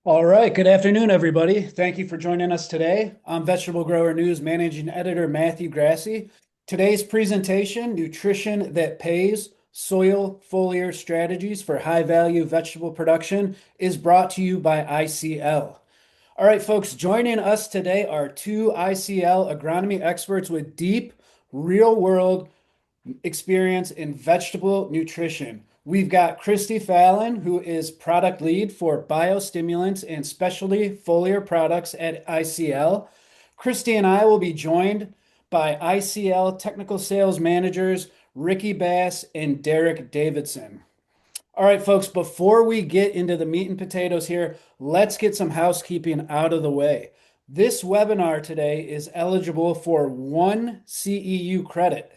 All right, good afternoon, everybody. Thank you for joining us today. I'm Vegetable Grower News Managing Editor Matthew Grassi. Today's presentation, Nutrition That Pays, Soil-Foliar Strategies for High-Value Vegetable Production, is brought to you by ICL. All right, folks, joining us today are two ICL agronomy experts with deep, real-world experience in vegetable nutrition. We've got Christi Falen, who is product lead for Biostimulants and specialty foliar products at ICL. Christi and I will be joined by ICL technical sales managers Ricky Bass and Derek Davidson. All right, folks, before we get into the meat and potatoes here, let's get some housekeeping out of the way. This webinar today is eligible for one CEU credit.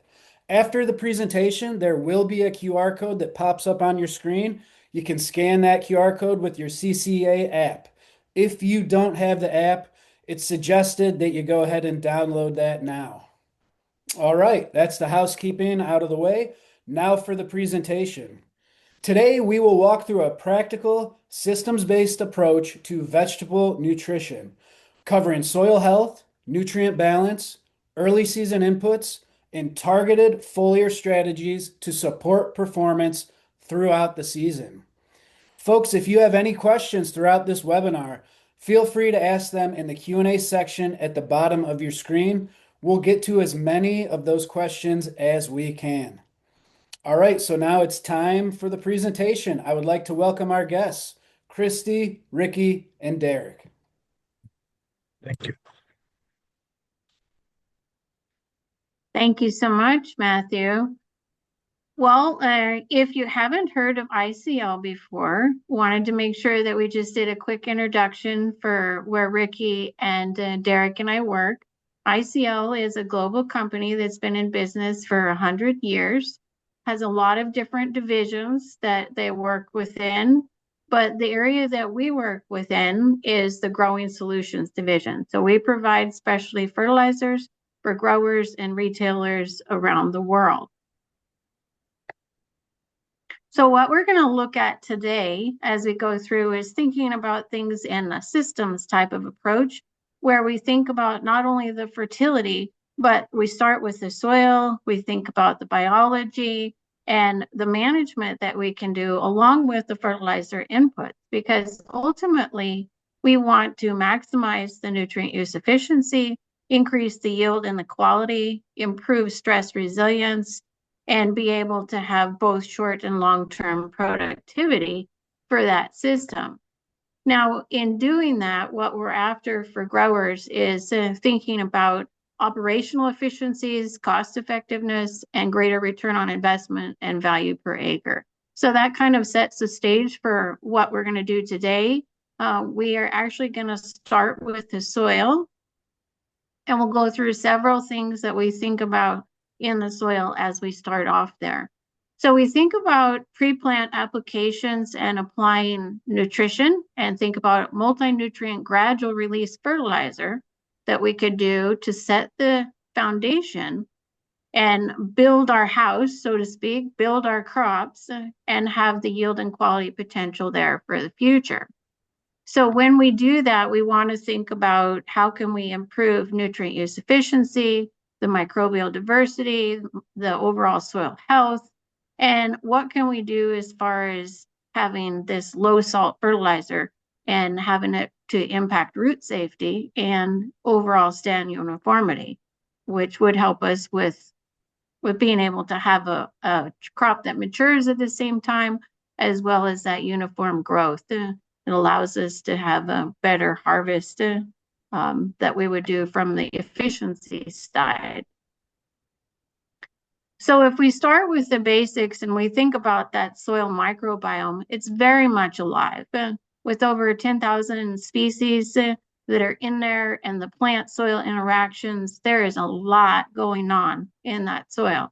After the presentation, there will be a QR code that pops up on your screen. You can scan that QR code with your CCA app. If you don't have the app, it's suggested that you go ahead and download that now. All right, that's the housekeeping out of the way. Now for the presentation. Today, we will walk through a practical, systems-based approach to vegetable nutrition, covering soil health, nutrient balance, early season inputs, and targeted foliar strategies to support performance throughout the season. Folks, if you have any questions throughout this webinar, feel free to ask them in the Q&A section at the bottom of your screen. We'll get to as many of those questions as we can. All right, so now it's time for the presentation. I would like to welcome our guests, Christi, Ricky, and Derek. Thank you. Thank you so much, Matthew. Well, if you haven't heard of ICL before, wanted to make sure that we just did a quick introduction for where Ricky and Derek and I work. ICL is a global company that's been in business for 100 years, has a lot of different divisions that they work within, but the area that we work within is the Growing Solutions division. So we provide specialty fertilizers for growers and retailers around the world. So what we're going to look at today as we go through is thinking about things in a systems type of approach, where we think about not only the fertility, but we start with the soil, we think about the biology and the management that we can do along with the fertilizer input, because ultimately we want to maximize the nutrient use efficiency, increase the yield and the quality, improve stress resilience, and be able to have both short and long-term productivity for that system. Now, in doing that, what we're after for growers is thinking about operational efficiencies, cost effectiveness, and greater return on investment and value per acre. So that kind of sets the stage for what we're going to do today. We are actually going to start with the soil, and we'll go through several things that we think about in the soil as we start off there. So we think about pre-plant applications and applying nutrition, and think about multi-nutrient gradual release fertilizer that we could do to set the foundation and build our house, so to speak, build our crops and have the yield and quality potential there for the future. So when we do that, we want to think about how can we improve nutrient use efficiency, the microbial diversity, the overall soil health, and what can we do as far as having this low salt fertilizer and having it to impact root safety and overall stand uniformity, which would help us with being able to have a crop that matures at the same time, as well as that uniform growth. It allows us to have a better harvest that we would do from the efficiency side. So if we start with the basics and we think about that soil microbiome, it's very much alive. With over 10,000 species that are in there, and the plant-soil interactions, there is a lot going on in that soil.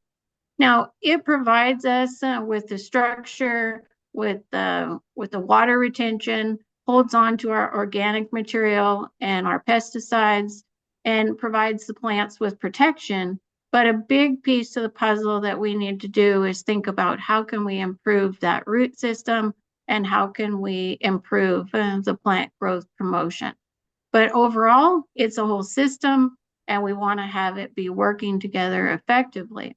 Now, it provides us with the structure, with the water retention, holds on to our organic material and our pesticides, and provides the plants with protection. But a big piece of the puzzle that we need to do is think about how can we improve that root system, and how can we improve the plant growth promotion. But overall, it's a whole system, and we want to have it be working together effectively.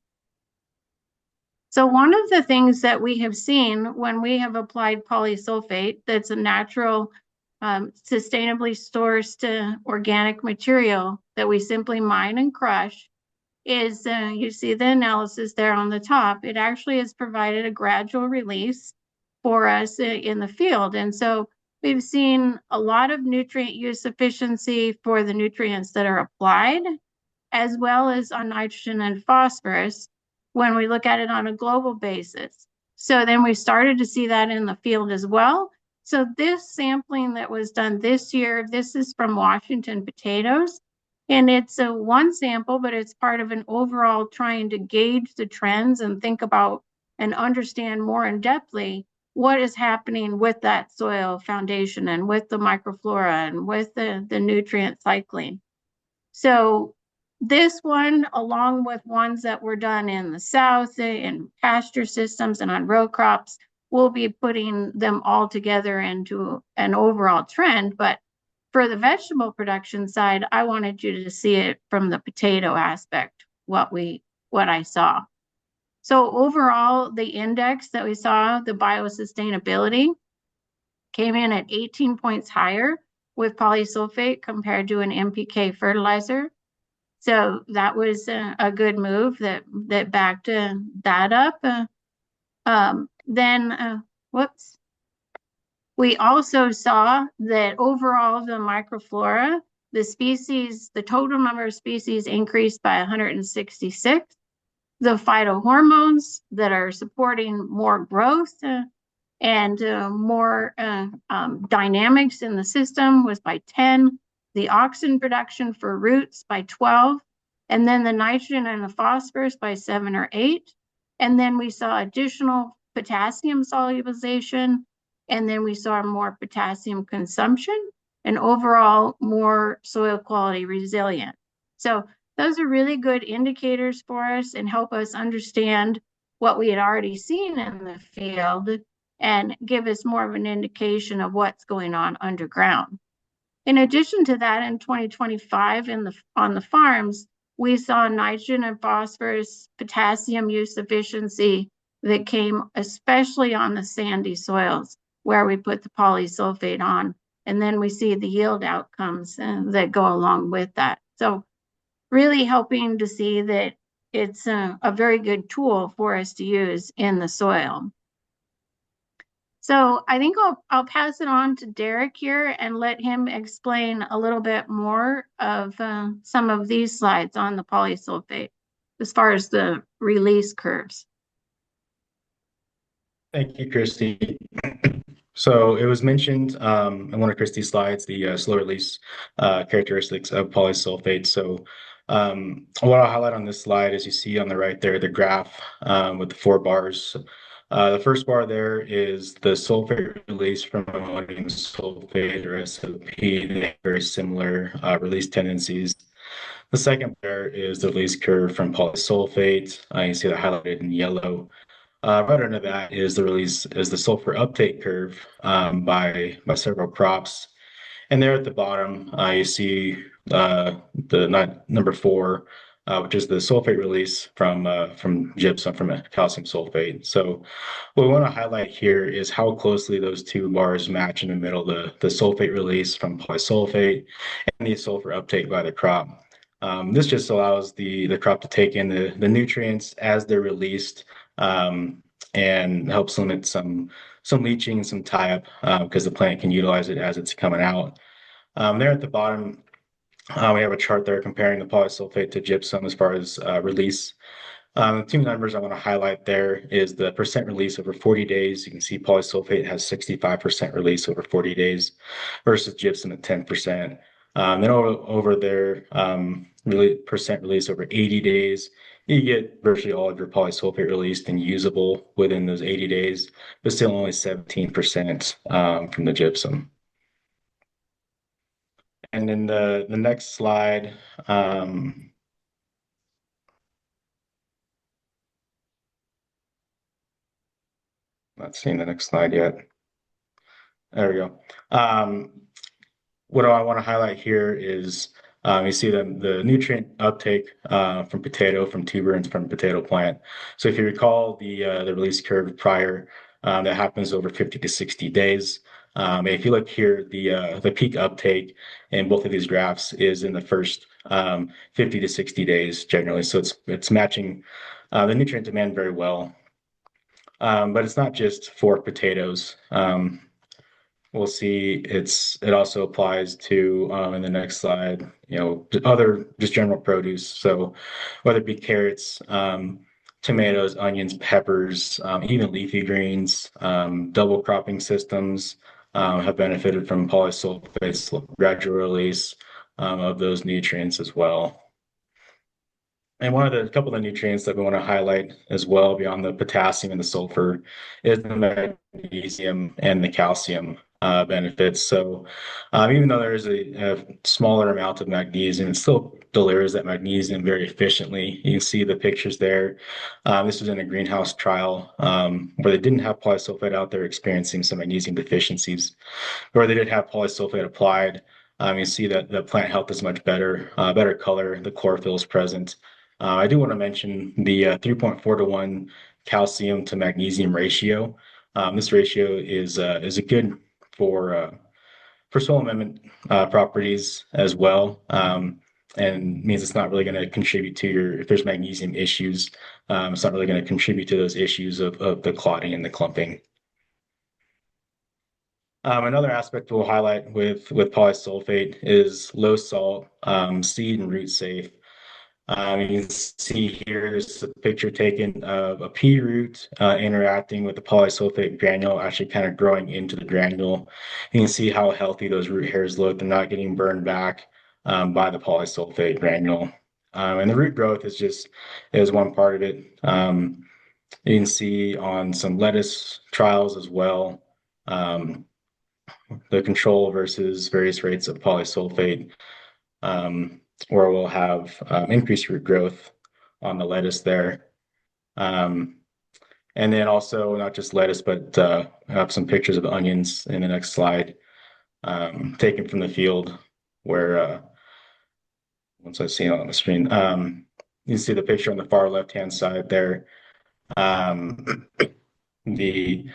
So one of the things that we have seen when we have applied polysulfate, that's a natural, sustainably sourced organic material that we simply mine and crush, is you see the analysis there on the top. It actually has provided a gradual release for us in the field. And so we've seen a lot of nutrient use efficiency for the nutrients that are applied, as well as on nitrogen and phosphorus when we look at it on a global basis. So then we started to see that in the field as well. So this sampling that was done this year, this is from Washington potatoes. And it's a one sample, but it's part of an overall trying to gauge the trends and think about and understand more in depthly what is happening with that soil foundation and with the microflora and with the nutrient cycling. So this one, along with ones that were done in the South, in pasture systems and on row crops, we'll be putting them all together into an overall trend. But for the vegetable production side, I wanted you to see it from the potato aspect, what I saw. So overall, the index that we saw, the biosustainability, came in at 18 points higher with polysulfate compared to an NPK fertilizer. So that was a good move that backed that up. Whoops. We also saw that overall the microflora, the total number of species increased by 166. The phytohormones that are supporting more growth and more dynamics in the system was by 10. The auxin production for roots by 12. And then the nitrogen and the phosphorus by 7 or 8. And then we saw additional potassium solubilization. And then we saw more potassium consumption and overall more soil quality resilient. So those are really good indicators for us and help us understand what we had already seen in the field and give us more of an indication of what's going on underground. In addition to that, in 2025 on the farms, we saw nitrogen and phosphorus, potassium use efficiency that came especially on the sandy soils where we put the polysulfate on. And then we see the yield outcomes that go along with that. So really helping to see that it's a very good tool for us to use in the soil. So I think I'll pass it on to Derek here and let him explain a little bit more of some of these slides on the polysulfate as far as the release curves. Thank you, Christi. So it was mentioned in one of Christi's slides, the slow release characteristics of polysulfate. So what I'll highlight on this slide is you see on the right there, the graph with the 4 bars. The first bar there is the sulfate release from ammonium sulfate or SOP. They have very similar release tendencies. The second bar is the release curve from polysulfate. You see that highlighted in yellow. Right under that is the sulfur uptake curve by several crops. And there at the bottom, you see the number 4, which is the sulfate release from gypsum, from calcium sulfate. So what we want to highlight here is how closely those 2 bars match in the middle, the sulfate release from polysulfate and the sulfur uptake by the crop. This just allows the crop to take in the nutrients as they're released, and helps limit some leaching and some tie-up because the plant can utilize it as it's coming out. There at the bottom, we have a chart there comparing the polysulfate to gypsum as far as release. The 2 numbers I want to highlight there is the percent release over 40 days. You can see polysulfate has 65% release over 40 days versus gypsum at 10%. Then over there, really percent release over 80 days, you get virtually all of your polysulfate released and usable within those 80 days, but still only 17% from the gypsum. And then the next slide, not seeing the next slide yet. There we go. What I want to highlight here is you see the nutrient uptake from potato, from tuber, and from potato plant. So if you recall the release curve prior, that happens over 50 to 60 days. If you look here, the peak uptake in both of these graphs is in the first 50 to 60 days generally. So it's matching the nutrient demand very well. But it's not just for potatoes. We'll see it also applies to in the next slide, other just general produce. So whether it be carrots, tomatoes, onions, peppers, even leafy greens, double cropping systems have benefited from polysulfate's gradual release of those nutrients as well. And a couple of the nutrients that we want to highlight as well, beyond the potassium and the sulfur, is the magnesium and the calcium benefits. So, even though there is a smaller amount of magnesium, it still delivers that magnesium very efficiently. You can see the pictures there. This was in a greenhouse trial where they didn't have polysulfate out there, experiencing some magnesium deficiencies. Where they did have polysulfate applied, you see that the plant health is much better, better color, the chlorophyll is present. I do want to mention the 3.4 to 1 calcium to magnesium ratio. This ratio is a good for soil amendment properties as well, and means it's not really going to contribute to if there's magnesium issues, it's not really going to contribute to those issues of the clotting and the clumping. Another aspect we'll highlight with polysulfate is low salt, seed and root safe. You can see here, this is a picture taken of a pea root interacting with the polysulfate granule, actually kind of growing into the granule. You can see how healthy those root hairs look. They're not getting burned back by the polysulfate granule. And the root growth is one part of it. You can see on some lettuce trials as well, the control versus various rates of polysulfate. Where we'll have increased root growth on the lettuce there. And then also not just lettuce, but I have some pictures of onions in the next slide, taken from the field where, once I see it on the screen, you see the picture on the far left-hand side there. The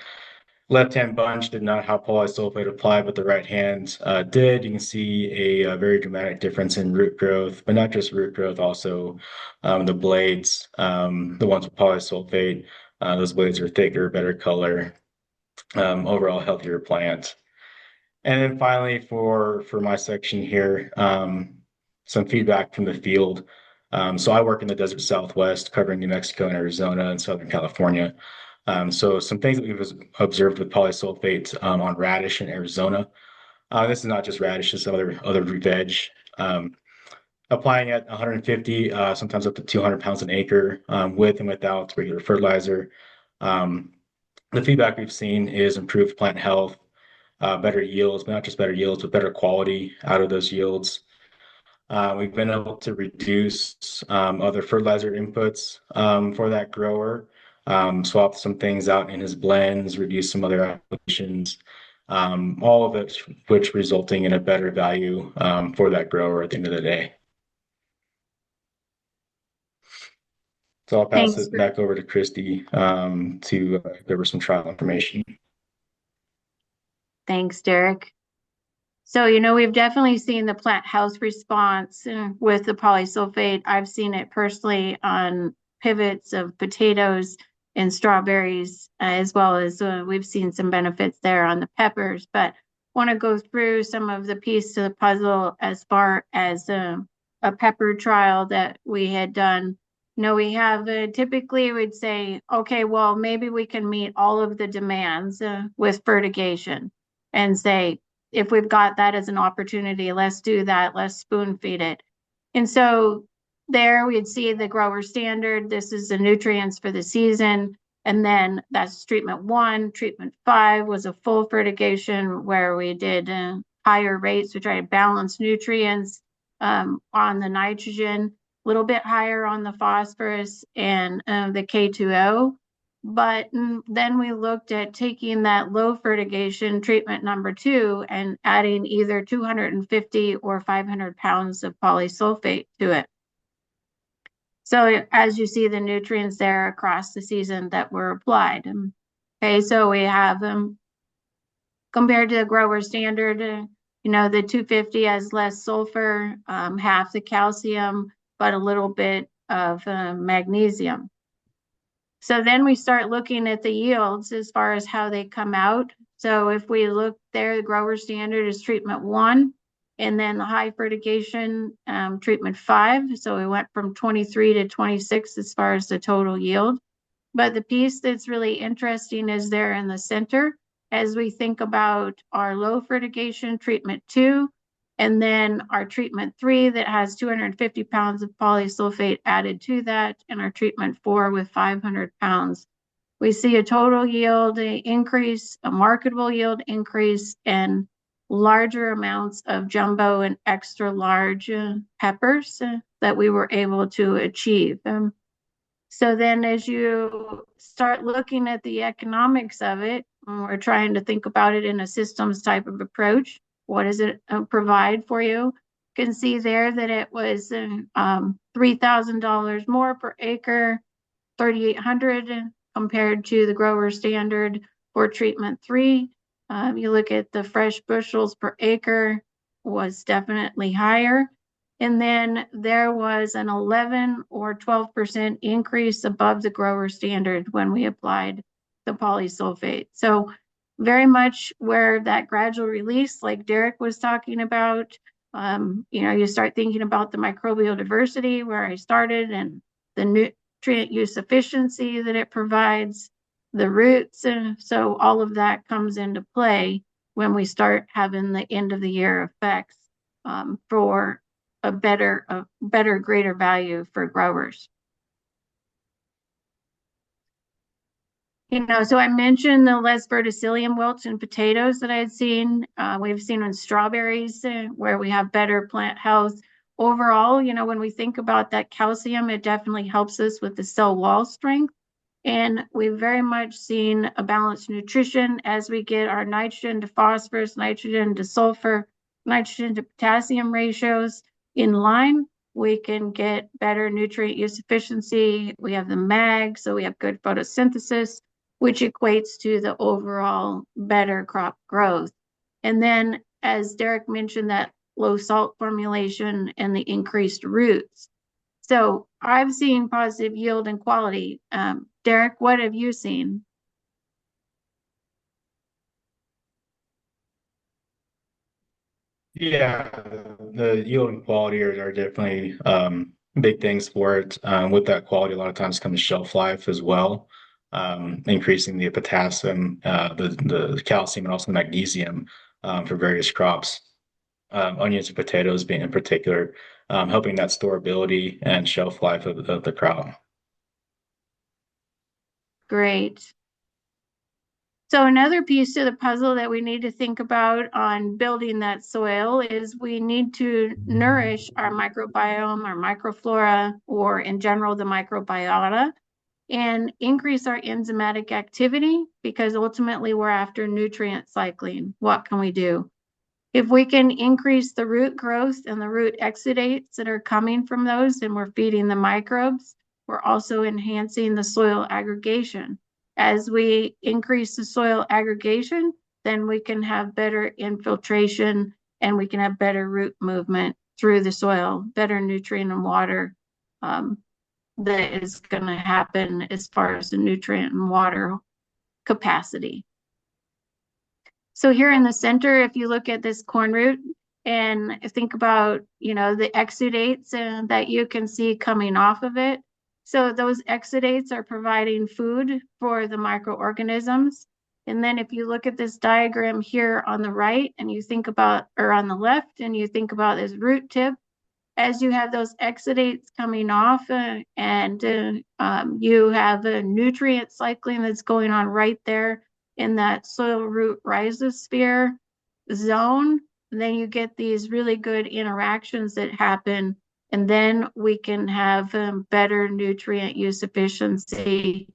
left-hand bunch did not have polysulfate applied, but the right hand did. You can see a very dramatic difference in root growth, but not just root growth, also the blades, the ones with polysulfate, those blades are thicker, better color, overall healthier plant. And then finally, for my section here, some feedback from the field. So I work in the desert Southwest, covering New Mexico and Arizona and Southern California. So some things that we've observed with polysulfate on radish in Arizona. This is not just radish, it's other root veg. Applying at 150, sometimes up to 200 pounds an acre, with and without regular fertilizer. The feedback we've seen is improved plant health, better yields, but not just better yields, but better quality out of those yields. We've been able to reduce other fertilizer inputs for that grower, swap some things out in his blends, reduce some other applications, all of it which resulting in a better value for that grower at the end of the day. So I'll pass it back over to Christi to give her some trial information. Thanks, Derek. So, we've definitely seen the plant health response with the polysulfate. I've seen it personally on pivots of potatoes and strawberries, as well as we've seen some benefits there on the peppers. But want to go through some of the pieces of the puzzle as far as a pepper trial that we had done. We have typically we'd say, okay, well, maybe we can meet all of the demands with fertigation and say, if we've got that as an opportunity, let's do that, let's spoon feed it. And so there we'd see the grower standard. This is the nutrients for the season. And then that's treatment 1. Treatment 5 was a full fertigation where we did higher rates to try to balance nutrients on the nitrogen, a little bit higher on the phosphorus and the K2O. But then we looked at taking that low fertigation treatment number 2 and adding either 250 or 500 pounds of polysulfate to it. So as you see the nutrients there across the season that were applied. Okay, so we have compared to the grower standard, the 250 has less sulfur, half the calcium, but a little bit of magnesium. So then we start looking at the yields as far as how they come out. So if we look there, the grower standard is treatment 1, and then the high fertigation treatment 5. So we went from 23 to 26 as far as the total yield. But the piece that's really interesting is there in the center as we think about our low fertigation treatment 2, and then our treatment 3 that has 250 pounds of polysulfate added to that, and our treatment 4 with 500 pounds. We see a total yield increase, a marketable yield increase, and larger amounts of jumbo and extra large peppers that we were able to achieve. So then as you start looking at the economics of it, we're trying to think about it in a systems type of approach. What does it provide for you? You can see there that it was $3,000 more per acre, 3,800 compared to the grower standard for treatment 3. You look at the fresh bushels per acre was definitely higher. And then there was an 11 or 12% increase above the grower standard when we applied the polysulfate. So very much where that gradual release, like Derek was talking about, you start thinking about the microbial diversity where I started and the nutrient use efficiency that it provides, the roots. And so all of that comes into play when we start having the end of the year effects for a better, greater value for growers. So I mentioned the less verticillium wilts in potatoes that I had seen. We've seen in strawberries where we have better plant health. Overall, when we think about that calcium, it definitely helps us with the cell wall strength. And we've very much seen a balanced nutrition as we get our nitrogen to phosphorus, nitrogen to sulfur, nitrogen to potassium ratios in line. We can get better nutrient use efficiency. We have the mag, so we have good photosynthesis, which equates to the overall better crop growth. And then, as Derek mentioned, that low salt formulation and the increased roots. So I've seen positive yield and quality. Derek, what have you seen? Yeah, the yield and quality are definitely big things for it. With that quality, a lot of times comes shelf life as well, increasing the potassium, the calcium, and also the magnesium for various crops. Onions and potatoes being in particular, helping that storability and shelf life of the crop. Great. So another piece to the puzzle that we need to think about on building that soil is we need to nourish our microbiome, our microflora, or in general, the microbiota, and increase our enzymatic activity because ultimately we're after nutrient cycling. What can we do? If we can increase the root growth and the root exudates that are coming from those and we're feeding the microbes, we're also enhancing the soil aggregation. As we increase the soil aggregation, then we can have better infiltration and we can have better root movement through the soil, better nutrient and water that is going to happen as far as the nutrient and water capacity. So here in the center, if you look at this corn root and think about, the exudates that you can see coming off of it. So those exudates are providing food for the microorganisms. And then if you look at this diagram here on the right and you think about, or on the left, and you think about this root tip, as you have those exudates coming off and you have a nutrient cycling that's going on right there in that soil root rhizosphere zone, then you get these really good interactions that happen, and then we can have better nutrient use efficiency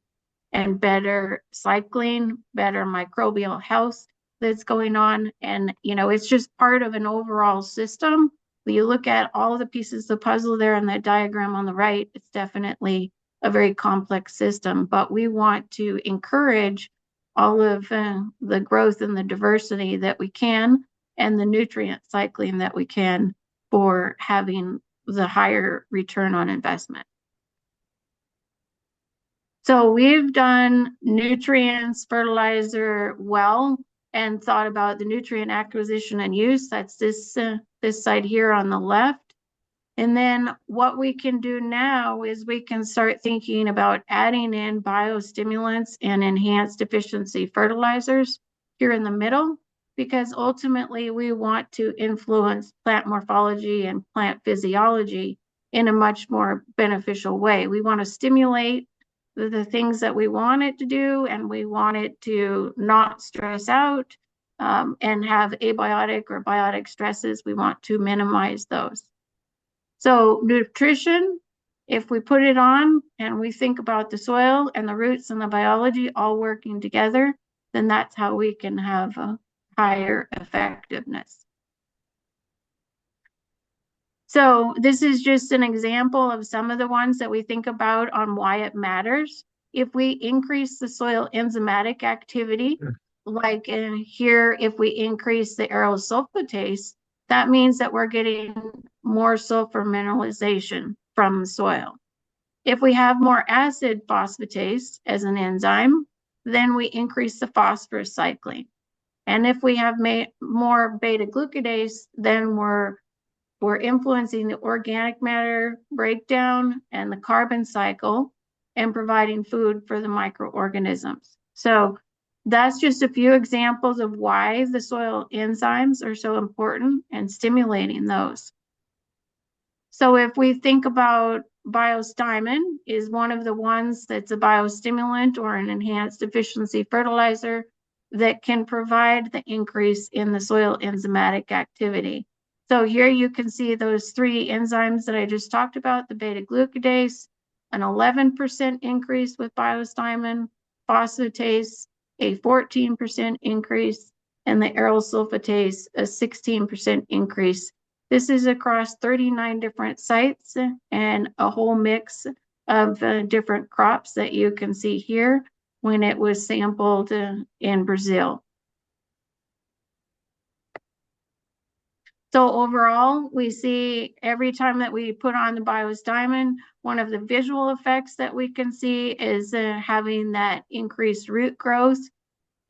and better cycling, better microbial health that's going on. And, it's just part of an overall system. When you look at all the pieces of the puzzle there in that diagram on the right, it's definitely a very complex system, but we want to encourage all of the growth and the diversity that we can and the nutrient cycling that we can for having the higher return on investment. So we've done nutrients, fertilizer well, and thought about the nutrient acquisition and use. That's this side here on the left. And then what we can do now is we can start thinking about adding in biostimulants and enhanced efficiency fertilizers here in the middle, because ultimately we want to influence plant morphology and plant physiology in a much more beneficial way. We want to stimulate the things that we want it to do, and we want it to not stress out and have abiotic or biotic stresses. We want to minimize those. So nutrition, if we put it on and we think about the soil and the roots and the biology all working together, then that's how we can have a higher effectiveness. So this is just an example of some of the ones that we think about on why it matters. If we increase the soil enzymatic activity, like here, if we increase the aryl sulfatase, that means that we're getting more sulfur mineralization from the soil. If we have more acid phosphatase as an enzyme, then we increase the phosphorus cycling. And if we have more beta glucadase, then we're influencing the organic matter breakdown and the carbon cycle and providing food for the microorganisms. So that's just a few examples of why the soil enzymes are so important and stimulating those. So if we think about Biostimulants is one of the ones that's a biostimulant or an enhanced efficiency fertilizer that can provide the increase in the soil enzymatic activity. So here you can see those three enzymes that I just talked about, the beta glucadase, an 11% increase with Biostimulants, phosphatase, a 14% increase, and the aryl sulfatase, a 16% increase. This is across 39 different sites and a whole mix of different crops that you can see here when it was sampled in Brazil. So overall, we see every time that we put on the Biostimulants, one of the visual effects that we can see is having that increased root growth.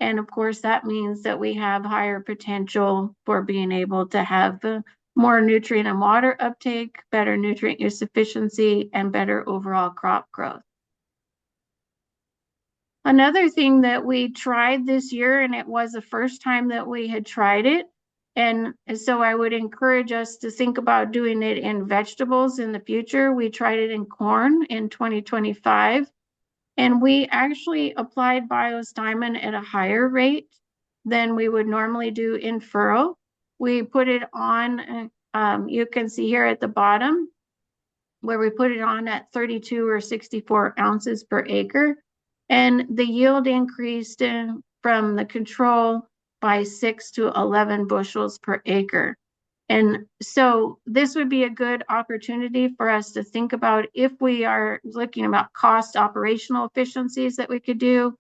And of course, that means that we have higher potential for being able to have more nutrient and water uptake, better nutrient use efficiency, and better overall crop growth. Another thing that we tried this year, and it was the first time that we had tried it, and so I would encourage us to think about doing it in vegetables in the future. We tried it in corn in 2025, and we actually applied Biostimulants at a higher rate than we would normally do in furrow. We put it on, you can see here at the bottom, where we put it on at 32 or 64 ounces per acre. And the yield increased from the control by 6 to 11 bushels per acre. And so this would be a good opportunity for us to think about if we are looking about cost operational efficiencies that we could do,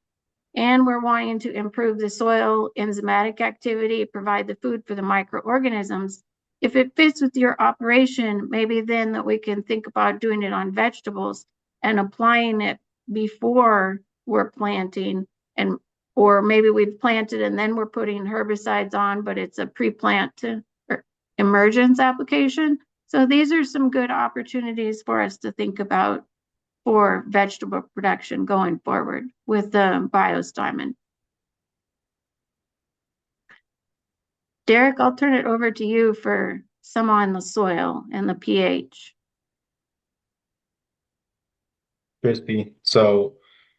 and we're wanting to improve the soil enzymatic activity, provide the food for the microorganisms. If it fits with your operation, maybe then that we can think about doing it on vegetables and applying it before we're planting, and or maybe we've planted and then we're putting herbicides on, but it's a pre-plant or emergence application. So these are some good opportunities for us to think about for vegetable production going forward with the Biostimulants. Derek, I'll turn it over to you for some on the soil and the pH. Christi. So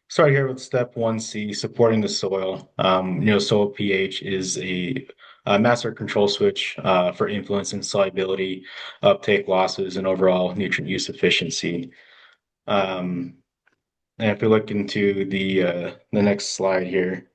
start here with step 1C, supporting the soil. Soil pH is a master control switch for influencing solubility, uptake losses, and overall nutrient use efficiency. And And if we look into the next slide here.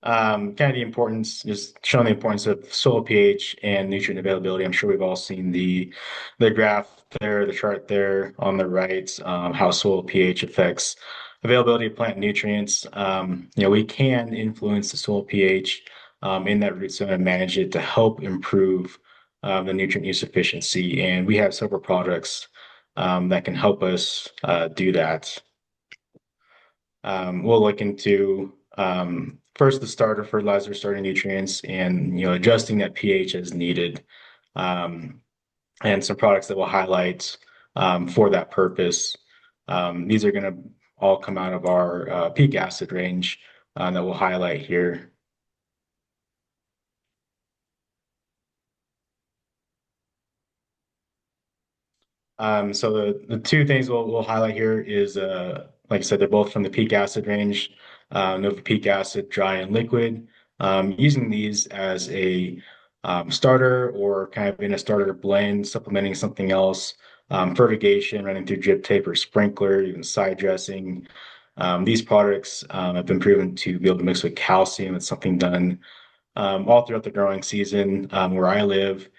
Kind of the importance, just showing the importance of soil pH and nutrient availability. I'm sure we've all seen the graph there, the chart there on the right, how soil pH affects availability of plant nutrients. We can influence the soil pH in that root zone and manage it to help improve the nutrient use efficiency. And we have several products that can help us do that. We'll look into first the starter fertilizer, starter nutrients, and adjusting that pH as needed, and some products that we'll highlight for that purpose. These are going to all come out of our peak acid range that we'll highlight here. So the two things we'll highlight here is, like I said, they're both from the peak acid range, Nova Peak Acid, dry and liquid. Using these as a starter or kind of in a starter blend, supplementing something else, fertigation, running through drip tape or sprinkler, even side dressing. These products have been proven to be able to mix with calcium. It's something done all throughout the growing season where I live.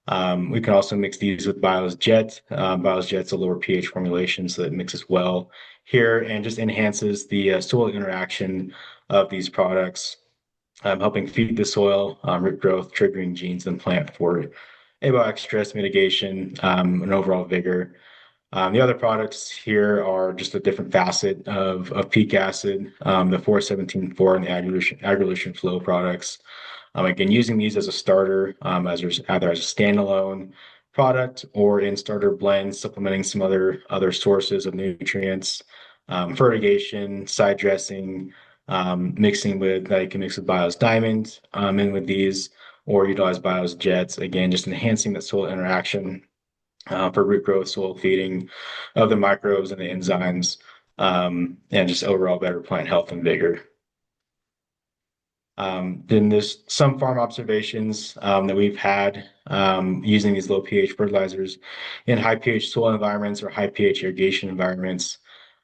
We can also mix these with Biosjet. Biosjet's a lower pH formulation, so it mixes well here and just enhances the soil interaction of these products, helping feed the soil, root growth, triggering genes in the plant for abiotic stress mitigation and overall vigor. The other products here are just a different facet of peak acid, the 417-4 and the agrilution flow products. Again, using these as a starter, either as a standalone product or in starter blends, supplementing some other sources of nutrients, fertigation, side dressing, mixing with, you can mix with Bios Diamond in with these, or utilize Bios Jets. Again, just enhancing that soil interaction for root growth, soil feeding of the microbes and the enzymes, and just overall better plant health and vigor. Then there's some farm observations that we've had using these low pH fertilizers in high pH soil environments or high pH irrigation environments,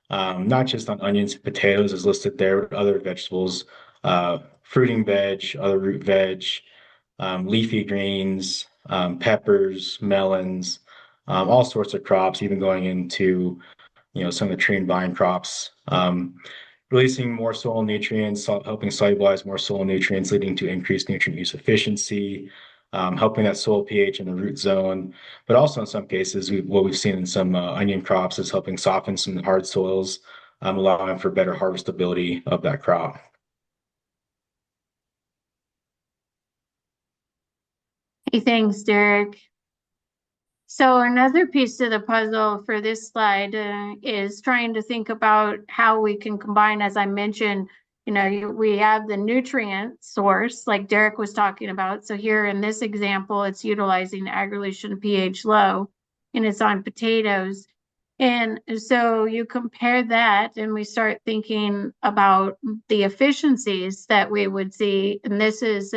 not just on onions and potatoes as listed there, but other vegetables, fruiting veg, other root veg, leafy greens, peppers, melons, all sorts of crops, even going into some of the tree and vine crops. Releasing more soil nutrients, helping solubilize more soil nutrients, leading to increased nutrient use efficiency, helping that soil pH in the root zone. But also in some cases, what we've seen in some onion crops is helping soften some hard soils, allowing for better harvestability of that crop. Hey, thanks, Derek. So another piece of the puzzle for this slide is trying to think about how we can combine, as I mentioned, we have the nutrient source like Derek was talking about. So here in this example, it's utilizing agrilution pH low and it's on potatoes. And so you compare that and we start thinking about the efficiencies that we would see. And this is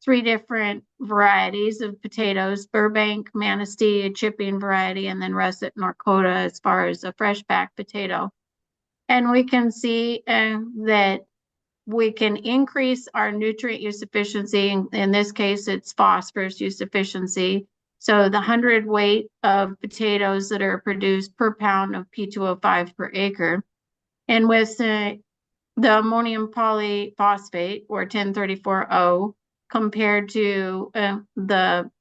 three different varieties of potatoes: Burbank, Manistee, a chipping variety, and then Russet Norcota as far as a fresh pack potato. And we can see that we can increase our nutrient use efficiency. In this case, it's phosphorus use efficiency. So the 100 weight of potatoes that are produced per pound of P2O5 per acre. And with the ammonium polyphosphate, or 1034O, compared to the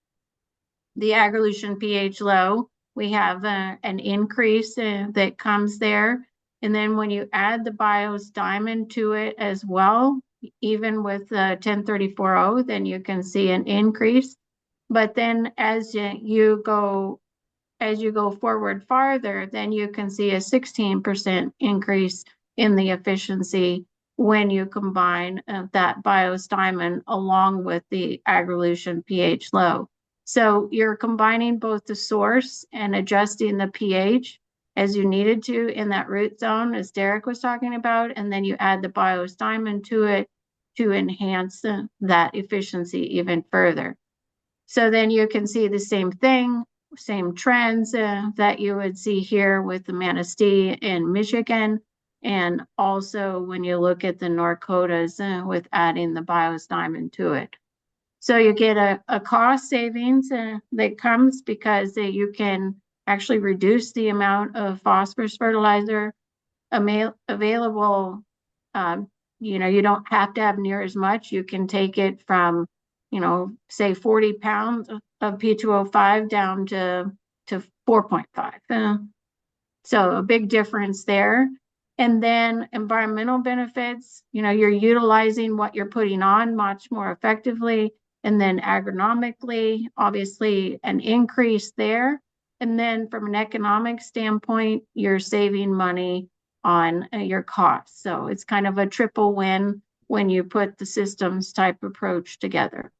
agrilution pH low, we have an increase that comes there. And then when you add the Bios Diamond to it as well, even with the 1034O, then you can see an increase. But then as you go forward farther, then you can see a 16% increase in the efficiency when you combine that Bios Diamond along with the agrilution pH low. So you're combining both the source and adjusting the pH as you needed to in that root zone, as Derek was talking about, and then you add the Bios Diamond to it to enhance that efficiency even further. So then you can see the same thing, same trends that you would see here with the Manistee in Michigan. And also when you look at the Norcotas with adding the Biostimulants to it. So you get a cost savings that comes because you can actually reduce the amount of phosphorus fertilizer available. You don't have to have near as much. You can take it from, say 40 pounds of P2O5 down to 4.5. So a big difference there. And then environmental benefits, you're utilizing what you're putting on much more effectively. And then agronomically, obviously an increase there. And then from an economic standpoint, you're saving money on your costs. So it's kind of a triple win when you put the systems type approach together.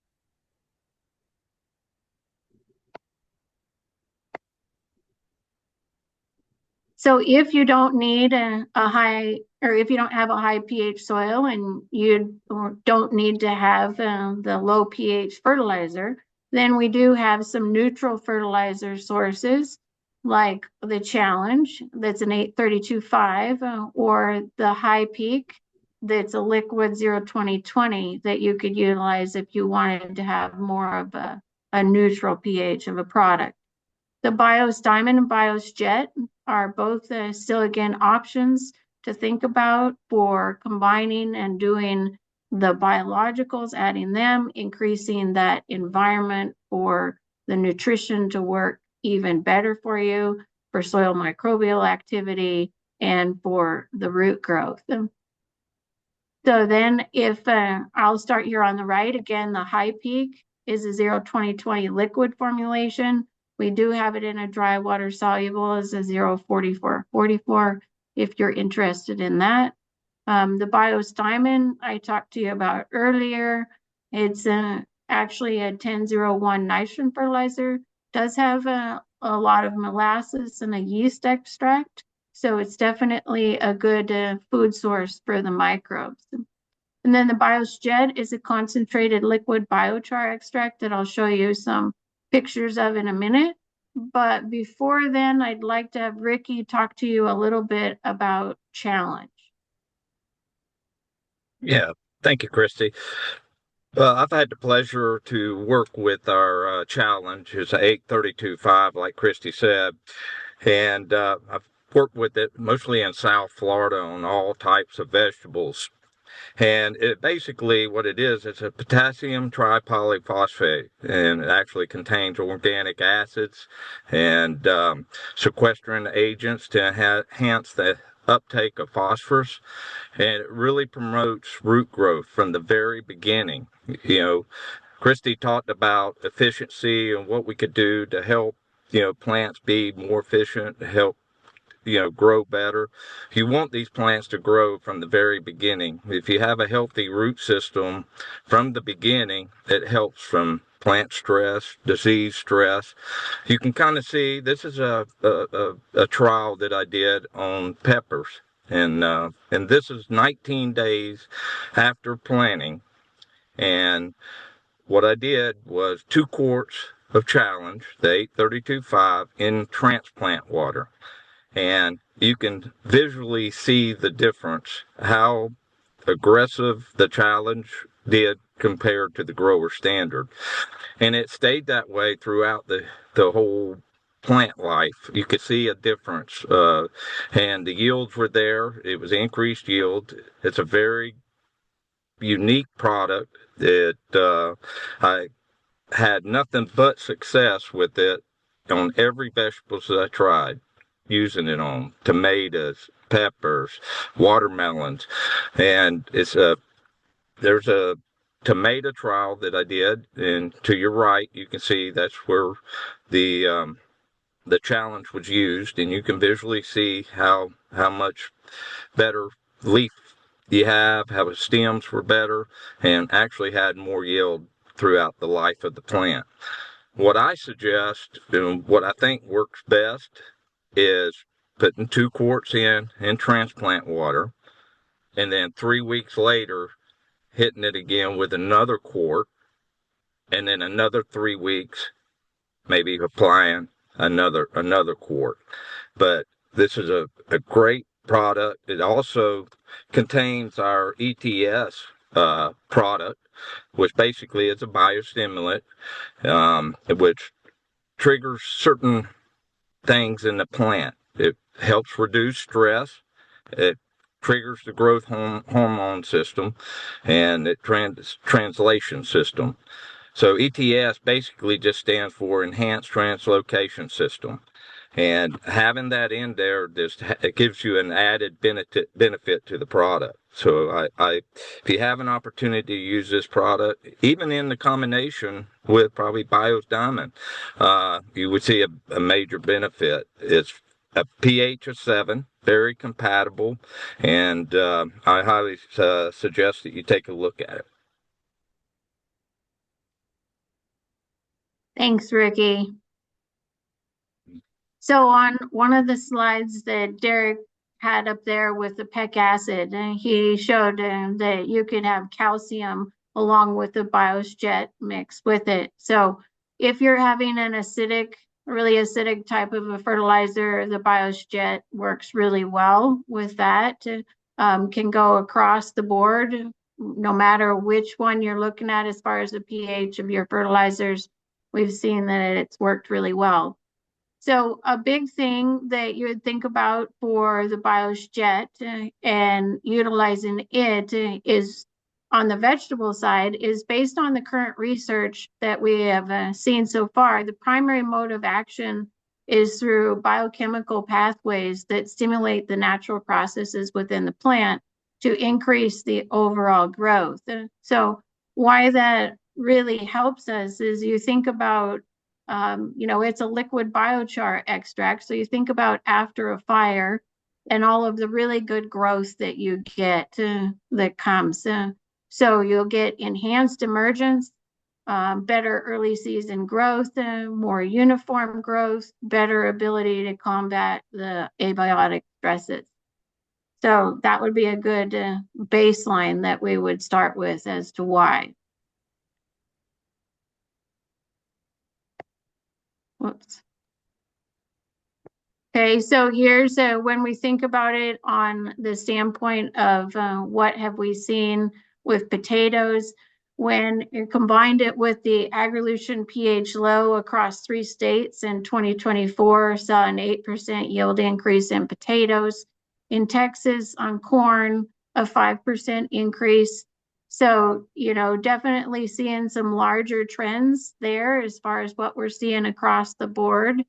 So if you don't need a high, or if you don't have a high pH soil and you don't need to have the low pH fertilizer, then we do have some neutral fertilizer sources like the Challenge that's an 832.5 or the High Peak that's a liquid 0.20.20 that you could utilize if you wanted to have more of a neutral pH of a product. The Biostimulants and Biosjet are both still again options to think about for combining and doing the biologicals, adding them, increasing that environment for the nutrition to work even better for you, for soil microbial activity, and for the root growth. So then if I'll start here on the right, again, the High Peak is a 0.20.20 liquid formulation. We do have it in a dry water soluble as a 0.44.44 if you're interested in that. The Biostimulants I talked to you about earlier, it's actually a 10.01 nitrogen fertilizer, does have a lot of molasses and a yeast extract. So it's definitely a good food source for the microbes. And then the Biosjet is a concentrated liquid biochar extract that I'll show you some pictures of in a minute. But before then, I'd like to have Ricky talk to you a little bit about Challenge. Yeah, thank you, Christy. I've had the pleasure to work with our Challenge. It's an 832.5, like Christy said, and I've worked with it mostly in South Florida on all types of vegetables. And it basically, what it is, it's a potassium tripolyphosphate, and it actually contains organic acids and sequestering agents to enhance the uptake of phosphorus, and it really promotes root growth from the very beginning. Christy talked about efficiency and what we could do to help plants be more efficient, help grow better. You want these plants to grow from the very beginning. If you have a healthy root system from the beginning, it helps from plant stress, disease stress. You can kind of see this is a trial that I did on peppers, and this is 19 days after planting. And what I did was 2 quarts of Challenge, the 832.5, in transplant water. And you can visually see the difference, how aggressive the Challenge did compared to the grower standard. And it stayed that way throughout the whole plant life. You could see a difference. And the yields were there. It was increased yield. It's a very unique product that I had nothing but success with it on every vegetables that I tried using it on: tomatoes, peppers, watermelons. And there's a tomato trial that I did, and to your right you can see that's where the Challenge was used, and you can visually see how much better leaf you have, how the stems were better, and actually had more yield throughout the life of the plant. What I suggest, and what I think works best, is putting 2 quarts in transplant water, and then 3 weeks later hitting it again with another quart, and then another 3 weeks, maybe applying another quart. But this is a great product. It also contains our ETS product, which basically is a biostimulant, which triggers certain things in the plant. It helps reduce stress. It triggers the growth hormone system and it translation system. So ETS basically just stands for Enhanced Translocation System. And having that in there, it gives you an added benefit to the product. So if you have an opportunity to use this product, even in the combination with probably Biostimulants, you would see a major benefit. It's a pH of 7, very compatible, and I highly suggest that you take a look at it. Thanks, Ricky. So on one of the slides that Derek had up there with the pec acid, he showed that you could have calcium along with the BioSjet mix with it. So if you're having an really acidic type of a fertilizer, the BioSjet works really well with that. Can go across the board, no matter which one you're looking at as far as the pH of your fertilizers. We've seen that it's worked really well. So a big thing that you would think about for the BioSjet and utilizing it is on the vegetable side is based on the current research that we have seen so far. The primary mode of action is through biochemical pathways that stimulate the natural processes within the plant to increase the overall growth. So why that really helps us is you think about it's a liquid biochar extract. So you think about after a fire and all of the really good growth that you get that comes. So you'll get enhanced emergence, better early season growth, more uniform growth, better ability to combat the abiotic stresses. So that would be a good baseline that we would start with as to why. Whoops. Okay, so here's when we think about it on the standpoint of what have we seen with potatoes, when you combined it with the Agrilution pH low across 3 states in 2024, saw an 8% yield increase in potatoes. In Texas on corn, a 5% increase. So, definitely seeing some larger trends there as far as what we're seeing across the board.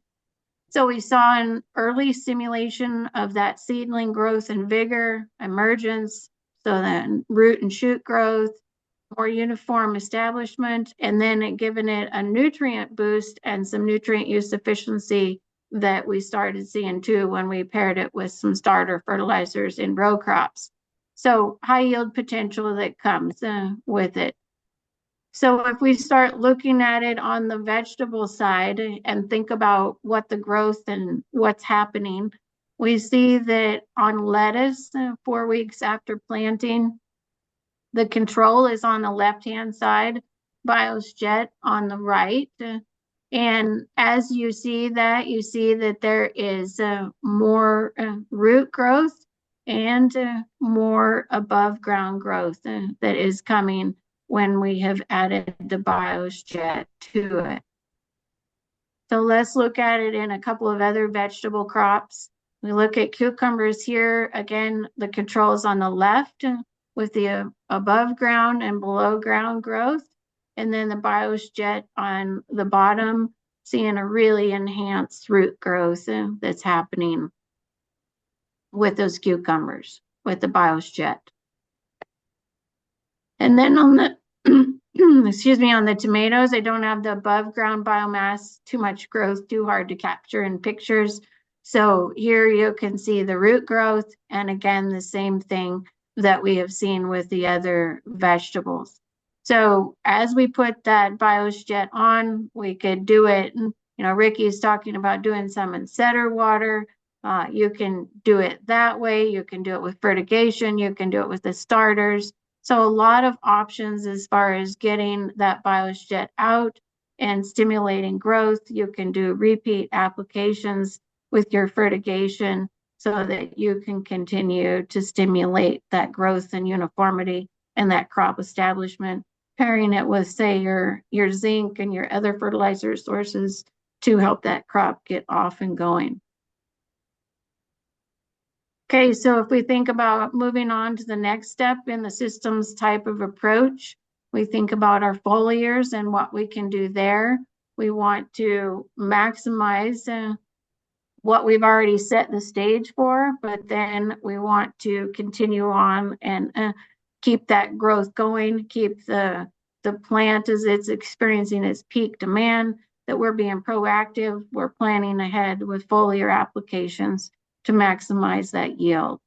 So we saw an early stimulation of that seedling growth and vigor, emergence, so then root and shoot growth, more uniform establishment, and then giving it a nutrient boost and some nutrient use efficiency that we started seeing too when we paired it with some starter fertilizers in row crops. So high yield potential that comes with it. So if we start looking at it on the vegetable side and think about what the growth and what's happening, we see that on lettuce, 4 weeks after planting, the control is on the left-hand side, BioSjet on the right. And as you see that there is more root growth and more above ground growth that is coming when we have added the BioSjet to it. So let's look at it in a couple of other vegetable crops. We look at cucumbers here. Again, the controls on the left with the above ground and below ground growth. And then the BioSjet on the bottom, seeing a really enhanced root growth that's happening with those cucumbers, with the BioSjet. And then on the, on the tomatoes, I don't have the above ground biomass, too much growth, too hard to capture in pictures. So here you can see the root growth. And again, the same thing that we have seen with the other vegetables. So as we put that BioSjet on, we could do it. Ricky's talking about doing some in setter water. You can do it that way. You can do it with fertigation. You can do it with the starters. So a lot of options as far as getting that biosjet out and stimulating growth. You can do repeat applications with your fertigation so that you can continue to stimulate that growth and uniformity and that crop establishment, pairing it with, say, your zinc and your other fertilizer sources to help that crop get off and going. Okay, so if we think about moving on to the next step in the systems type of approach, we think about our foliars and what we can do there. We want to maximize what we've already set the stage for, but then we want to continue on and keep that growth going, keep the plant as it's experiencing its peak demand, that we're being proactive, we're planning ahead with foliar applications to maximize that yield.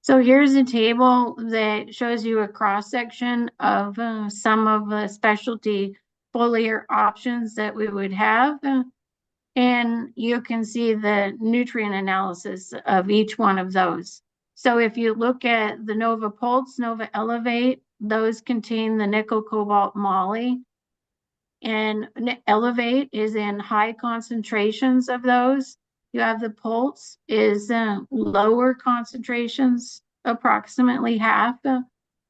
So here's a table that shows you a cross-section of some of the specialty foliar options that we would have. And you can see the nutrient analysis of each one of those. So if you look at the Nova Pulse, Nova Elevate, those contain the nickel, cobalt, moly. And Elevate is in high concentrations of those. You have the Pulse is lower concentrations, approximately half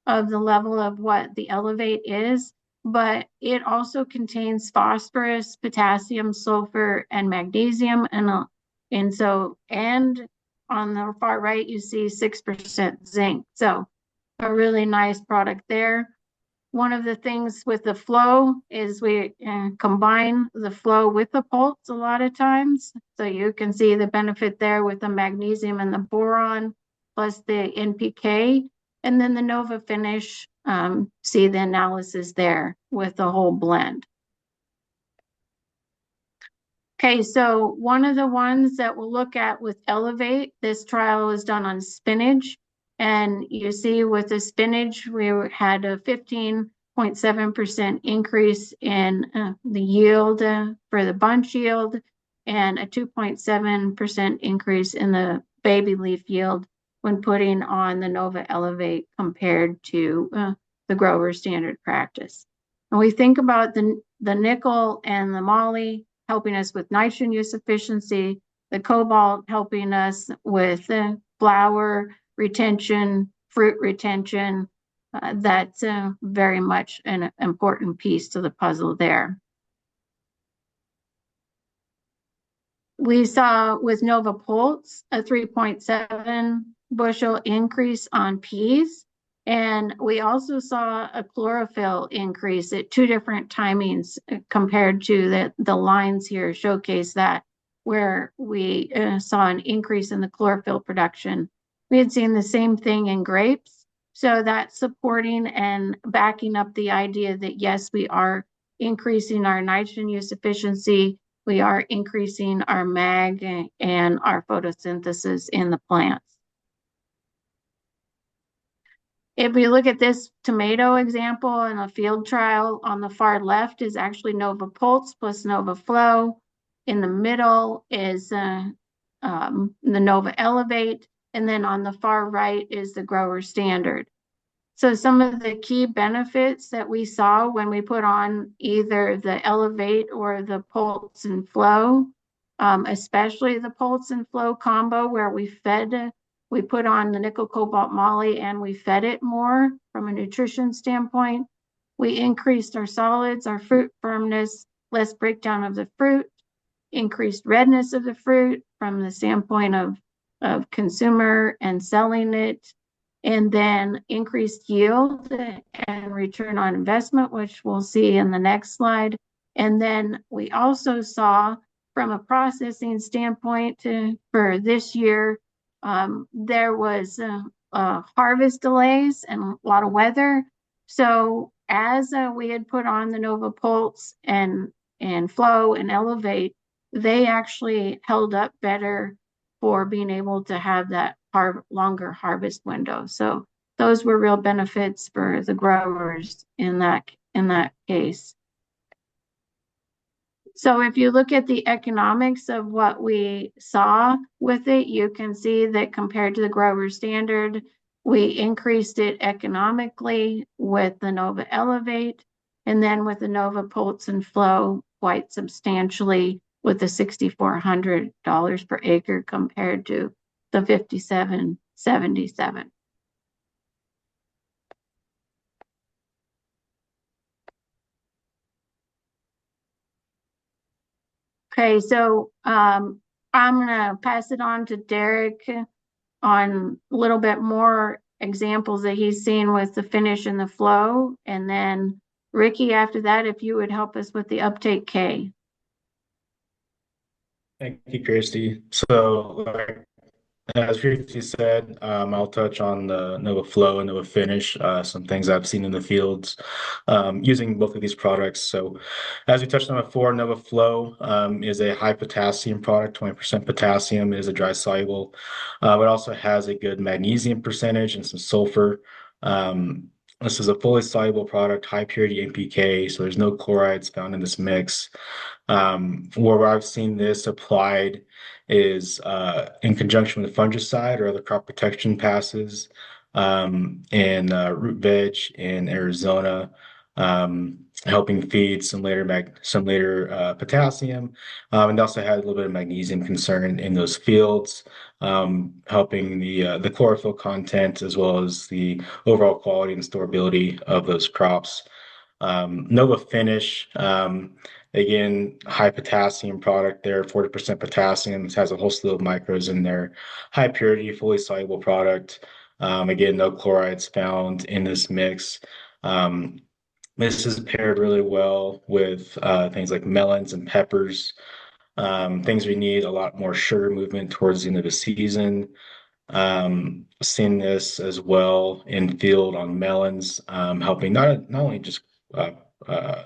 of the level of what the Elevate is, but it also contains phosphorus, potassium, sulfur, and magnesium, and on the far right you see 6% zinc. So a really nice product there. One of the things with the flow is we combine the flow with the pulse a lot of times. So you can see the benefit there with the magnesium and the boron plus the NPK. And then the Nova Finish, see the analysis there with the whole blend. Okay, so one of the ones that we'll look at with Elevate, this trial was done on spinach. And you see with the spinach, we had a 15.7% increase in the yield for the bunch yield and a 2.7% increase in the baby leaf yield when putting on the Nova Elevate compared to the grower standard practice. And we think about the nickel and the moly helping us with nitrogen use efficiency, the cobalt helping us with flower retention, fruit retention. That's very much an important piece to the puzzle there. We saw with Nova Pulse a 3.7 bushel increase on peas. And we also saw a chlorophyll increase at two different timings compared to the lines here showcase that, where we saw an increase in the chlorophyll production. We had seen the same thing in grapes. So that's supporting and backing up the idea that yes, we are increasing our nitrogen use efficiency, we are increasing our mag and our photosynthesis in the plants. If we look at this tomato example in a field trial, on the far left is actually Nova Pulse plus Nova Flow. In the middle is the Nova Elevate. And then on the far right is the grower standard. So some of the key benefits that we saw when we put on either the Elevate or the Pulse and Flow, especially the Pulse and Flow combo where we put on the nickel, cobalt, moly, and we fed it more from a nutrition standpoint. We increased our solids, our fruit firmness, less breakdown of the fruit, increased redness of the fruit from the standpoint of consumer and selling it, and then increased yield and return on investment, which we'll see in the next slide. And then we also saw from a processing standpoint for this year, there was harvest delays and a lot of weather. So as we had put on the Nova Pulse and Flow and Elevate, they actually held up better for being able to have that longer harvest window. So those were real benefits for the growers in that case. So if you look at the economics of what we saw with it, you can see that compared to the grower standard, We increased it economically with the Nova Elevate, and then with the Nova Pulse and Flow quite substantially with the $6,400 per acre compared to the $5,777. Okay, so I'm gonna pass it on to Derek on a little bit more examples that he's seen with the finish and the flow. And then Ricky, after that, if you would help us with the uptake K. Thank you, Christy. So, as previously said, I'll touch on the Nova Flow and Nova Finish, some things I've seen in the fields using both of these products. So, as we touched on before, Nova Flow is a high potassium product, 20% potassium. It is a dry soluble, but also has a good magnesium percentage and some sulfur. This is a fully soluble product, high purity NPK, so there's no chlorides found in this mix. Where I've seen this applied is in conjunction with fungicide or other crop protection passes in root veg in Arizona, helping feed some later potassium, and also had a little bit of magnesium concern in those fields, helping the chlorophyll content as well as the overall quality and storability of those crops. Nova Finish. Again, high potassium product there, 40% potassium. It has a whole slew of micros in there. High purity, fully soluble product. Again, no chlorides found in this mix. This is paired really well with things like melons and peppers. Things we need a lot more sugar movement towards the end of the season. Seen this as well in field on melons, helping not only just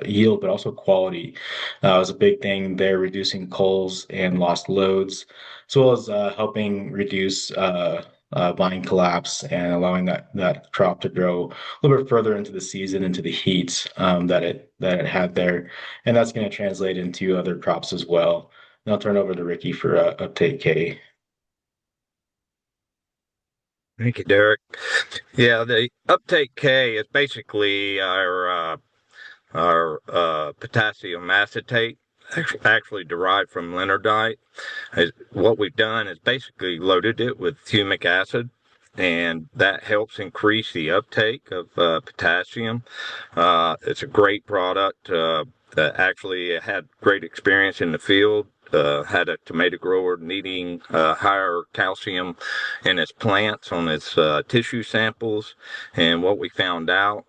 yield, but also quality. Was a big thing there, reducing culls and lost loads, as well as helping reduce vine collapse and allowing that crop to grow a little bit further into the season, into the heat that it had there, and that's going to translate into other crops as well. And I'll turn over to Ricky for uptake K. Thank you, Derek. Yeah, the uptake K is basically our potassium acetate, actually derived from linardite. What we've done is basically loaded it with humic acid, and that helps increase the uptake of potassium. It's a great product. That actually had great experience in the field. Had a tomato grower needing higher calcium in his plants on his tissue samples, and what we found out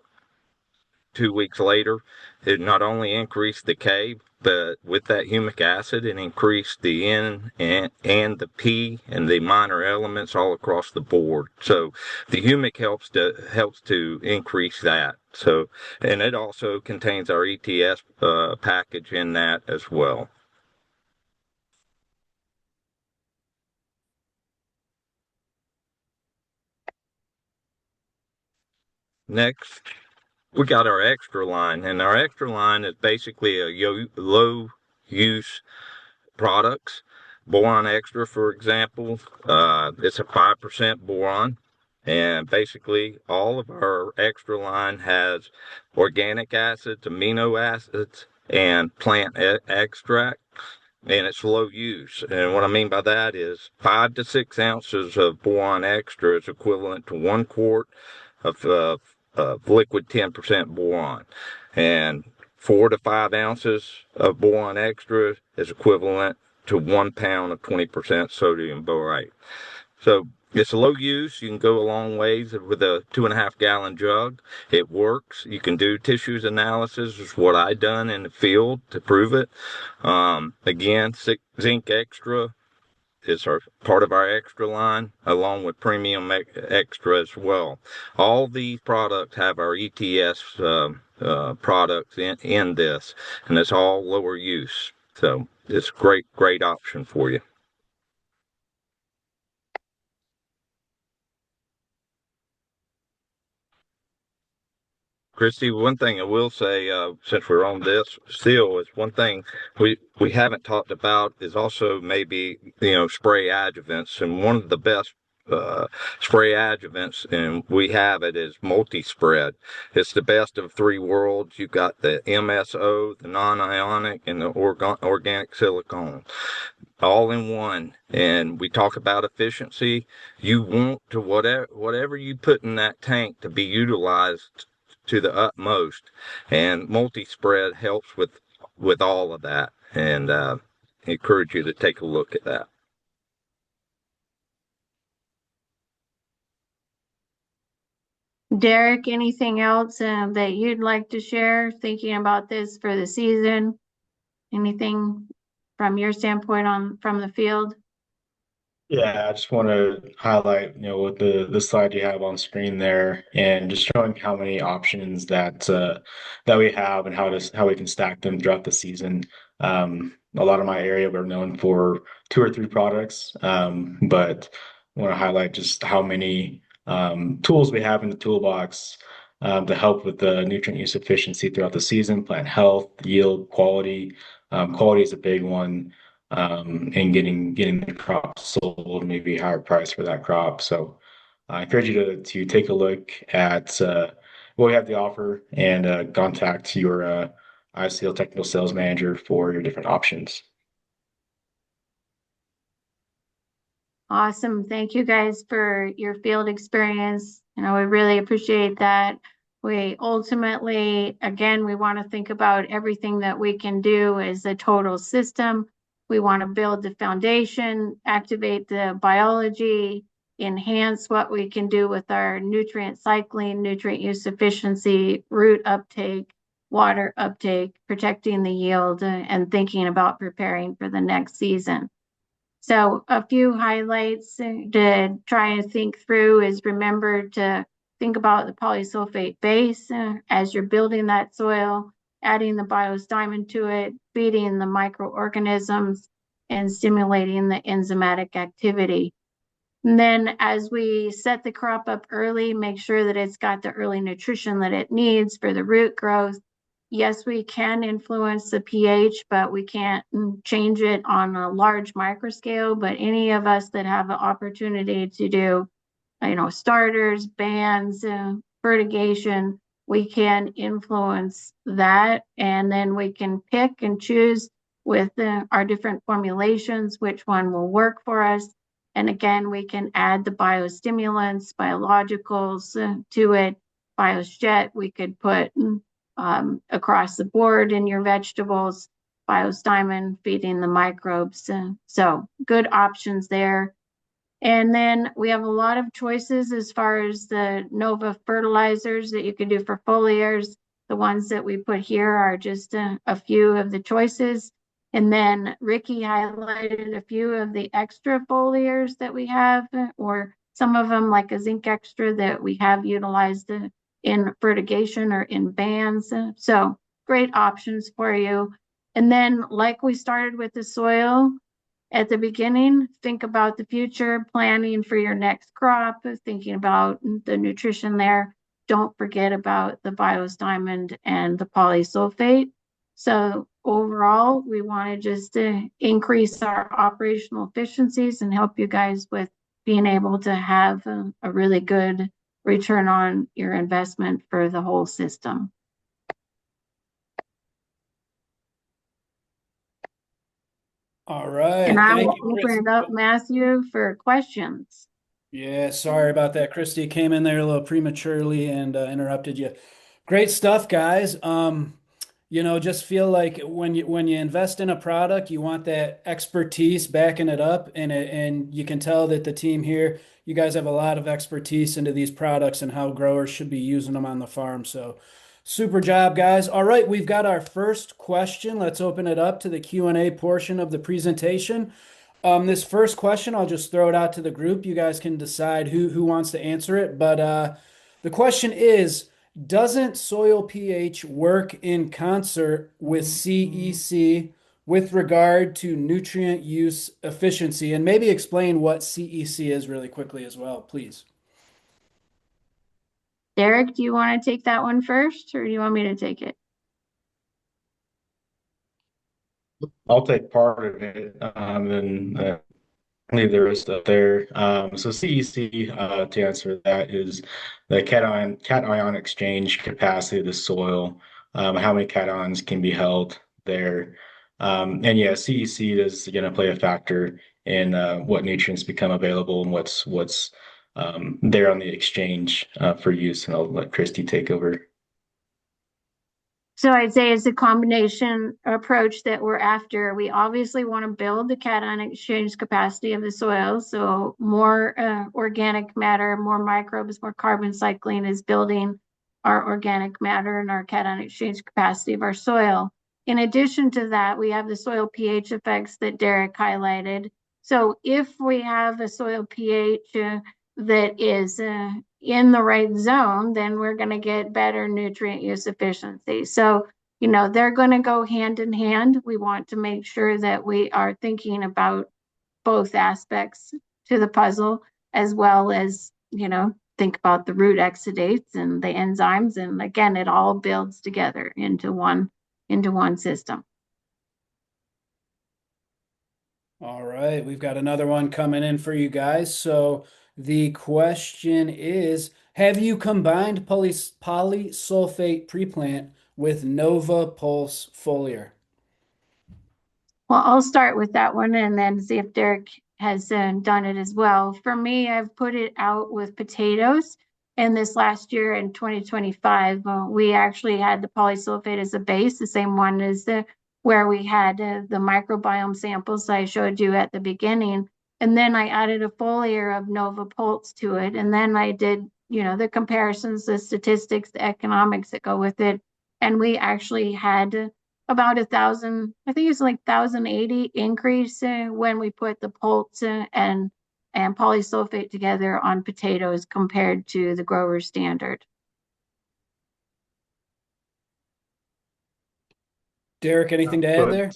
2 weeks later, it not only increased the K, but with that humic acid, it increased the N and the P and the minor elements all across the board. So the humic helps to increase that. So, and it also contains our ETS package in that as well. Next, we got our extra line, and our extra line is basically a low use products. Boron extra, for example, it's a 5% boron, and basically all of our extra line has organic acids, amino acids, and plant extract, and it's low use. And what I mean by that is 5 to 6 ounces of boron extra is equivalent to 1 quart of liquid 10% boron, and 4 to 5 ounces of boron extra is equivalent to 1 pound of 20% sodium borate. So it's low use. You can go a long ways with a 2.5 gallon jug. It works. You can do tissues analysis, is what I done in the field to prove it. Again, zinc extra is part of our extra line, along with premium extra as well. All these products have our ETS products in this, and it's all lower use. So it's a great option for you. Christy, one thing I will say, since we're on this still, is one thing we haven't talked about is also maybe, spray adjuvants. And one of the best spray adjuvants, and we have it as multi-spread. It's the best of three worlds. You've got the MSO, the non-ionic, and the organic silicone, all in one. And we talk about efficiency. You want to whatever you put in that tank to be utilized to the utmost, and multi-spread helps with all of that. And encourage you to take a look at that. Derek, anything else that you'd like to share thinking about this for the season? Anything from your standpoint from the field? Yeah, I just want to highlight, with the slide you have on screen there, and just showing how many options that we have and how we can stack them throughout the season. A lot of my area, we're known for two or three products, but I want to highlight just how many tools we have in the toolbox to help with the nutrient use efficiency throughout the season, plant health, yield, quality. Quality is a big one, and getting the crop sold, maybe a higher price for that crop. So I encourage you to take a look at what we have to offer, and contact your ICL technical sales manager for your different options. Awesome. Thank you guys for your field experience. We really appreciate that. We ultimately, again, we want to think about everything that we can do as a total system. We want to build the foundation, activate the biology, enhance what we can do with our nutrient cycling, nutrient use efficiency, root uptake, water uptake, protecting the yield, and thinking about preparing for the next season. So a few highlights to try and think through is, remember to think about the polysulfate base as you're building that soil, adding the Biostimulants to it, feeding the microorganisms, and stimulating the enzymatic activity. And then as we set the crop up early, make sure that it's got the early nutrition that it needs for the root growth. Yes, we can influence the pH, but we can't change it on a large microscale. But any of us that have an opportunity to do, starters, bands, fertigation, we can influence that. And then we can pick and choose with our different formulations, which one will work for us. And again, we can add the biostimulants, biologicals to it. BioSjet, we could put across the board in your vegetables, Biostimulants feeding the microbes. So good options there. And then we have a lot of choices as far as the Nova fertilizers that you can do for foliars. The ones that we put here are just a few of the choices. And then Ricky highlighted a few of the extra foliars that we have, or some of them like a zinc extra that we have utilized in fertigation or in bands. So great options for you. And then like we started with the soil at the beginning, think about the future, planning for your next crop, thinking about the nutrition there. Don't forget about the Biostimulants and the polysulfate. So overall, we want to just increase our operational efficiencies and help you guys with being able to have a really good return on your investment for the whole system. All right. And I will Thank you, open Chris. it up, Matthew, for questions. Yeah, sorry about that, Christy. Came in there a little prematurely and interrupted you. Great stuff, guys. Just feel like when you invest in a product, you want that expertise backing it up, and you can tell that the team here, you guys have a lot of expertise into these products and how growers should be using them on the farm. So, super job, guys. All right, we've got our first question. Let's open it up to the Q&A portion of the presentation. This first question, I'll just throw it out to the group. You guys can decide who wants to answer it. But the question is, doesn't soil pH work in concert with CEC with regard to nutrient use efficiency? And maybe explain what CEC is really quickly as well, please. Derek, do you want to take that one first, or do you want me to take it? I'll take part of it, and leave the rest up there. So CEC, to answer that, is the cation exchange capacity of the soil, how many cations can be held there. And yeah, CEC is going to play a factor in what nutrients become available and what's there on the exchange for use. And I'll let Christy take over. So I'd say it's a combination approach that we're after. We obviously want to build the cation exchange capacity of the soil. So more organic matter, more microbes, more carbon cycling is building our organic matter and our cation exchange capacity of our soil. In addition to that, we have the soil pH effects that Derek highlighted. So if we have a soil pH that is in the right zone, then we're going to get better nutrient use efficiency. So, they're going to go hand in hand. We want to make sure that we are thinking about both aspects to the puzzle, as well as, think about the root exudates and the enzymes. And again, it all builds together into one system. All right, we've got another one coming in for you guys. So the question is, have you combined polysulfate preplant with Nova Pulse foliar? Well, I'll start with that one and then see if Derek has done it as well. For me, I've put it out with potatoes. And this last year in 2025, we actually had the polysulfate as a base, the same one as where we had the microbiome samples I showed you at the beginning. And then I added a foliar of Nova Pulse to it. And then I did, the comparisons, the statistics, the economics that go with it. And we actually had about 1,000, I think it's like 1,080 increase when we put the pulse and polysulfate together on potatoes compared to the grower standard. Derek, anything to add there?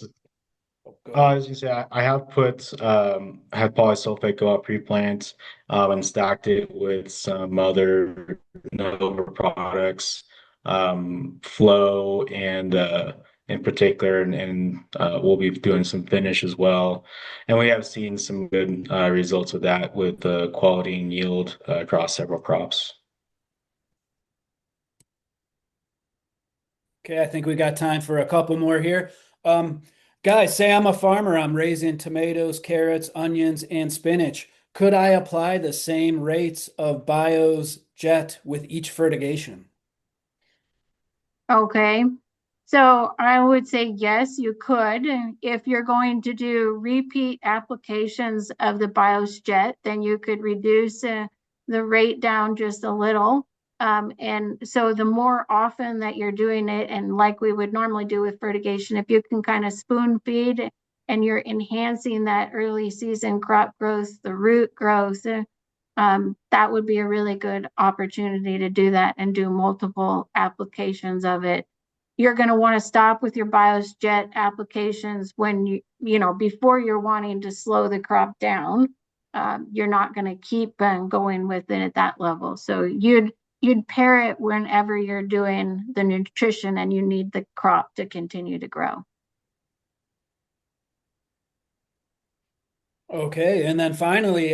I was gonna say I have had polysulfate go out pre-plant and stacked it with some other Nova products, Flow and in particular, and we'll be doing some finish as well. And we have seen some good results with that with quality and yield across several crops. Okay, I think we got time for a couple more here. Guys, say I'm a farmer, I'm raising tomatoes, carrots, onions, and spinach. Could I apply the same rates of Bios Jet with each fertigation? Okay. So I would say yes, you could. If you're going to do repeat applications of the BIOS jet, then you could reduce the rate down just a little. And so the more often that you're doing it, and like we would normally do with fertigation, if you can kind of spoon feed and you're enhancing that early season crop growth, the root growth, that would be a really good opportunity to do that and do multiple applications of it. You're going to want to stop with your BIOS jet applications when before you're wanting to slow the crop down. You're not going to keep going with it at that level. So you'd pair it whenever you're doing the nutrition and you need the crop to continue to grow. Okay, and then finally,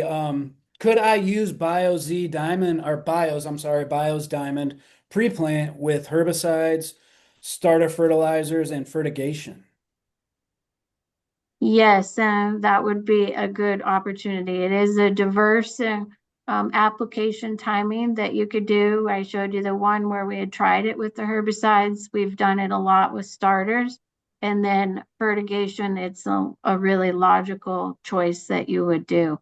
could I use BioZ Diamond or Bios Diamond pre-plant with herbicides, starter fertilizers, and fertigation? Yes, that would be a good opportunity. It is a diverse application timing that you could do. I showed you the one where we had tried it with the herbicides. We've done it a lot with starters. And then fertigation, it's a really logical choice that you would do.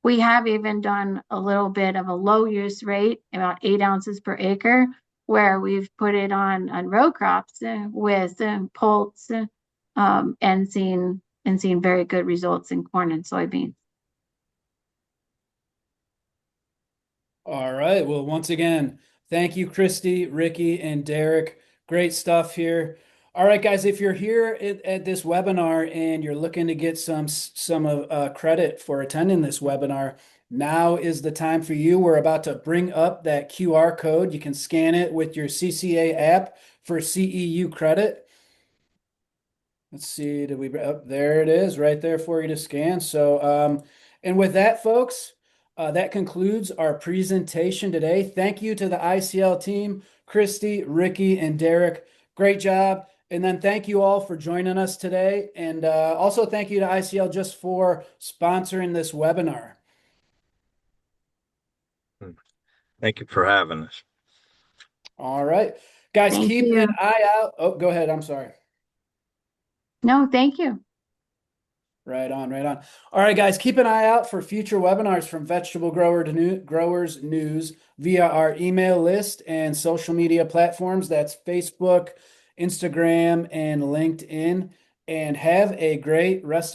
We have even done a little bit of a low use rate, about 8 ounces per acre, where we've put it on row crops with pulse and seen very good results in corn and soybeans. All right. Well, once again, thank you, Christy, Ricky, and Derek. Great stuff here. All right, guys, if you're here at this webinar and you're looking to get some credit for attending this webinar, now is the time for you. We're about to bring up that QR code. You can scan it with your CCA app for CEU credit. Let's see, there it is right there for you to scan. So And with that, folks, that concludes our presentation today. Thank you to the ICL team, Christi, Ricky, and Derek. Great job. And then thank you all for joining us today. And also thank you to ICL just for sponsoring this webinar. Thank you for having us. All right. Guys, Thank keep you. an eye out. Oh, go ahead. I'm sorry. No, thank you. Right on, right on. All right, guys, keep an eye out for future webinars from Vegetable Growers News via our email list and social media platforms. That's Facebook, Instagram, and LinkedIn. And have a great rest of